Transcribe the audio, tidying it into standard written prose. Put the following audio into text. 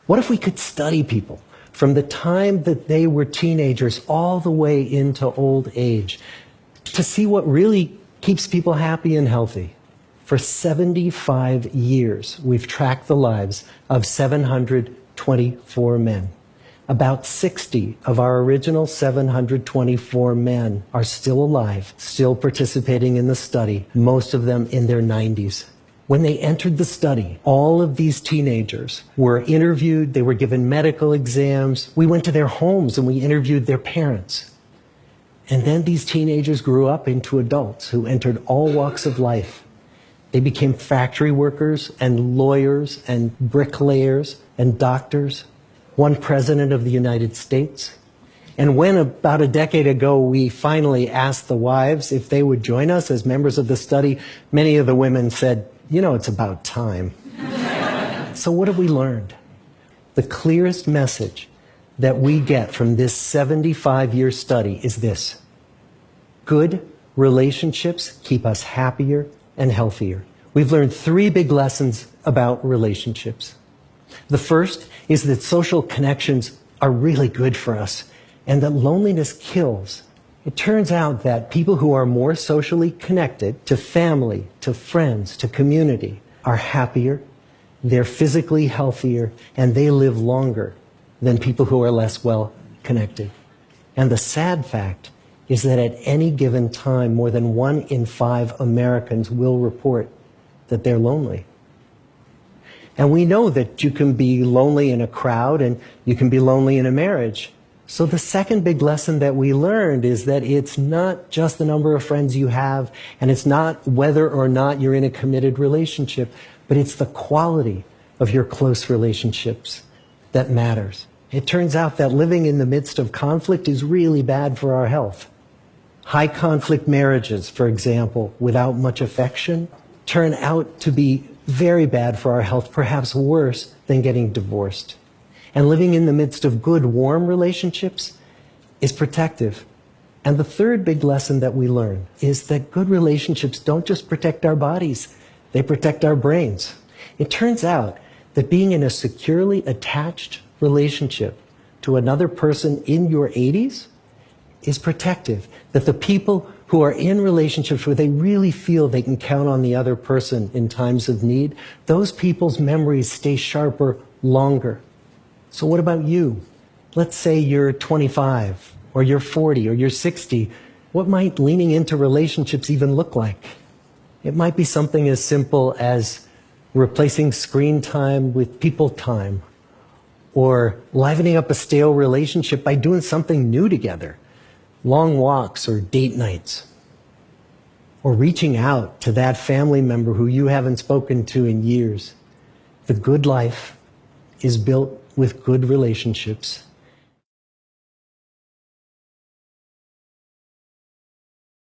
What if we could study people from the time that they were teenagers all the way into old age to see what really keeps people happy and healthy? For 75 years, we've tracked the lives of 724 men. About 60 of our original 724 men are still alive, still participating in the study, most of them in their 90s. When they entered the study, all of these teenagers were interviewed, they were given medical exams. We went to their homes and we interviewed their parents. And then these teenagers grew up into adults who entered all walks of life. They became factory workers and lawyers and bricklayers and doctors, one president of the United States. And when about a decade ago we finally asked the wives if they would join us as members of the study, many of the women said, "You know, it's about time." So what have we learned? The clearest message that we get from this 75-year study is this: good relationships keep us happier and healthier. We've learned 3 big lessons about relationships. The first is that social connections are really good for us and that loneliness kills. It turns out that people who are more socially connected to family, to friends, to community are happier, they're physically healthier, and they live longer than people who are less well connected. And the sad fact is that at any given time, more than 1 in 5 Americans will report that they're lonely. And we know that you can be lonely in a crowd and you can be lonely in a marriage. So the second big lesson that we learned is that it's not just the number of friends you have, and it's not whether or not you're in a committed relationship, but it's the quality of your close relationships that matters. It turns out that living in the midst of conflict is really bad for our health. High conflict marriages, for example, without much affection, turn out to be very bad for our health, perhaps worse than getting divorced. And living in the midst of good, warm relationships is protective. And the third big lesson that we learn is that good relationships don't just protect our bodies, they protect our brains. It turns out that being in a securely attached relationship to another person in your 80s is protective. That the people who are in relationships where they really feel they can count on the other person in times of need, those people's memories stay sharper longer. So what about you? Let's say you're 25, or you're 40, or you're 60. What might leaning into relationships even look like? It might be something as simple as replacing screen time with people time, or livening up a stale relationship by doing something new together, long walks or date nights, or reaching out to that family member who you haven't spoken to in years. The good life is built with good relationships.